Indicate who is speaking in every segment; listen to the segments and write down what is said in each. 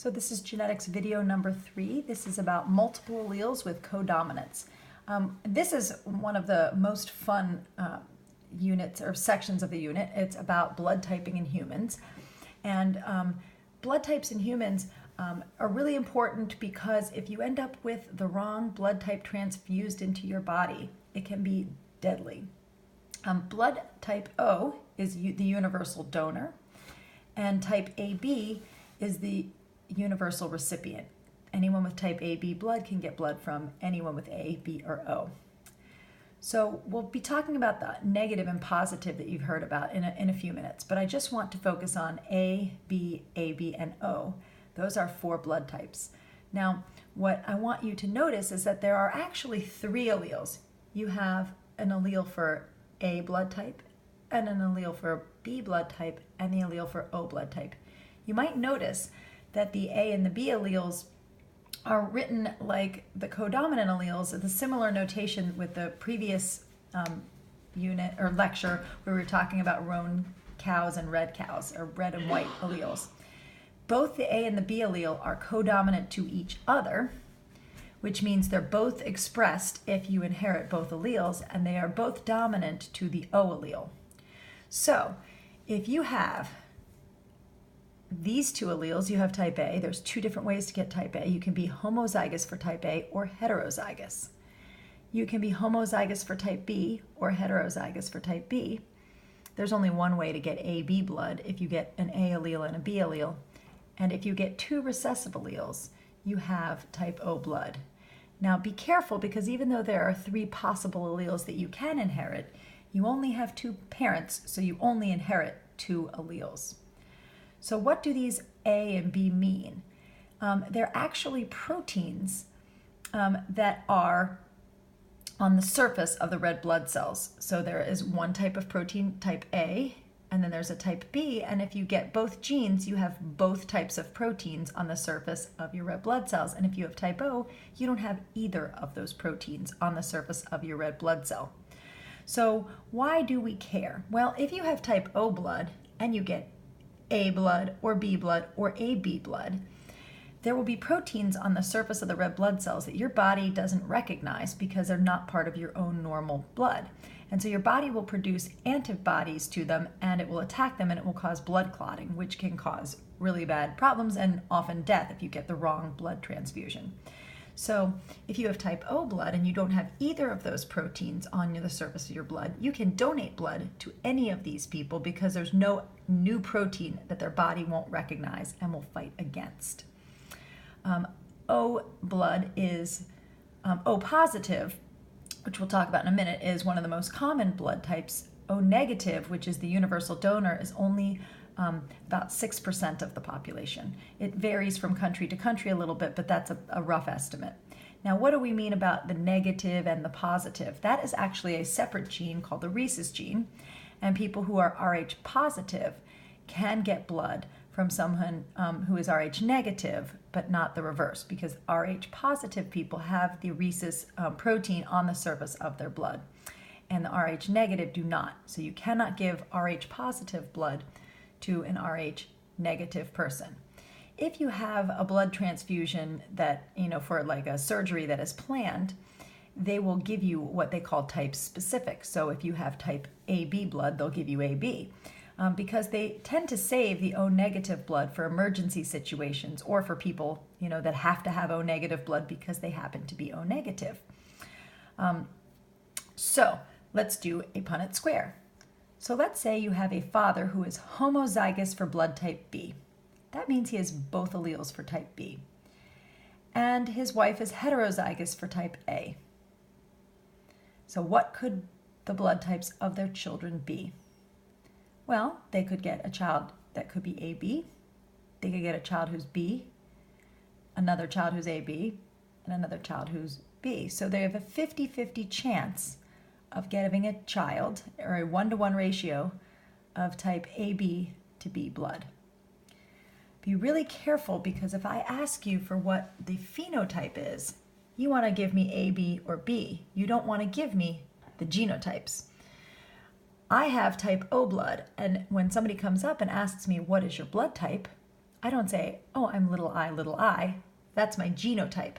Speaker 1: So this is genetics video number 3. This is about multiple alleles with codominance. This is one of the most fun units or sections of the unit. It's about blood typing in humans. And blood types in humans are really important because if you end up with the wrong blood type transfused into your body, it can be deadly. Blood type O is the universal donor, and type AB is the universal recipient. Anyone with type AB blood can get blood from anyone with A, B, or O. So we'll be talking about the negative and positive that you've heard about in a few minutes, but I just want to focus on A, B, AB, and O. Those are 4 blood types. Now, what I want you to notice is that there are actually 3 alleles. You have an allele for A blood type, and an allele for B blood type, and the allele for O blood type. You might notice that the A and the B alleles are written like the codominant alleles, the similar notation with the previous unit or lecture where we were talking about roan cows and red cows, or red and white alleles. Both the A and the B allele are codominant to each other, which means they're both expressed if you inherit both alleles, and they are both dominant to the O allele. So if you have these 2 alleles, you have type A. There's 2 different ways to get type A. You can be homozygous for type A or heterozygous. You can be homozygous for type B or heterozygous for type B. There's only one way to get AB blood, if you get an A allele and a B allele. And if you get 2 recessive alleles, you have type O blood. Now be careful, because even though there are 3 possible alleles that you can inherit, you only have 2 parents, so you only inherit 2 alleles. So what do these A and B mean? They're actually proteins that are on the surface of the red blood cells. So there is one type of protein, type A, and then there's a type B, and if you get both genes, you have both types of proteins on the surface of your red blood cells. And if you have type O, you don't have either of those proteins on the surface of your red blood cell. So why do we care? Well, if you have type O blood and you get A blood or B blood or AB blood, there will be proteins on the surface of the red blood cells that your body doesn't recognize because they're not part of your own normal blood. And so your body will produce antibodies to them, and it will attack them, and it will cause blood clotting, which can cause really bad problems and often death if you get the wrong blood transfusion. So if you have type O blood and you don't have either of those proteins on the surface of your blood, you can donate blood to any of these people because there's no new protein that their body won't recognize and will fight against. O blood is O positive, which we'll talk about in a minute, is one of the most common blood types. O negative, which is the universal donor, is only about 6% of the population. It varies from country to country a little bit, but that's a rough estimate. Now, what do we mean about the negative and the positive? That is actually a separate gene called the rhesus gene, and people who are Rh positive can get blood from someone who is Rh negative, but not the reverse, because Rh positive people have the rhesus protein on the surface of their blood, and the Rh negative do not. So you cannot give Rh positive blood to an Rh negative person. If you have a blood transfusion that, for like a surgery that is planned, they will give you what they call type specific. So if you have type AB blood, they'll give you AB. Because they tend to save the O negative blood for emergency situations, or for people, that have to have O negative blood because they happen to be O negative. So let's do a Punnett square. So let's say you have a father who is homozygous for blood type B. That means he has both alleles for type B. And his wife is heterozygous for type A. So what could the blood types of their children be? Well, they could get a child that could be AB, they could get a child who's B, another child who's AB, and another child who's B. So they have a 50-50 chance of getting a child, or a 1-to-1 ratio of type AB to B blood. Be really careful, because if I ask you for what the phenotype is, you want to give me AB or B. You don't want to give me the genotypes. I have type O blood, and when somebody comes up and asks me, what is your blood type? I don't say, oh, I'm little I. That's my genotype.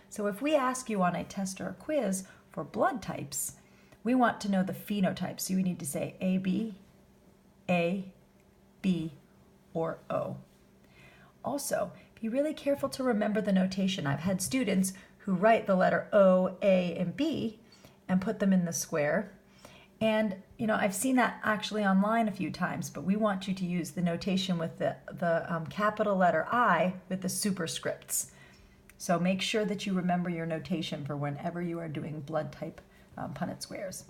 Speaker 1: So if we ask you on a test or a quiz for blood types, we want to know the phenotype. So you need to say AB, A, B, or O. Also, be really careful to remember the notation. I've had students who write the letter O, A, and B and put them in the square. And, I've seen that actually online a few times, but we want you to use the notation with the capital letter I with the superscripts. So make sure that you remember your notation for whenever you are doing blood type Punnett squares.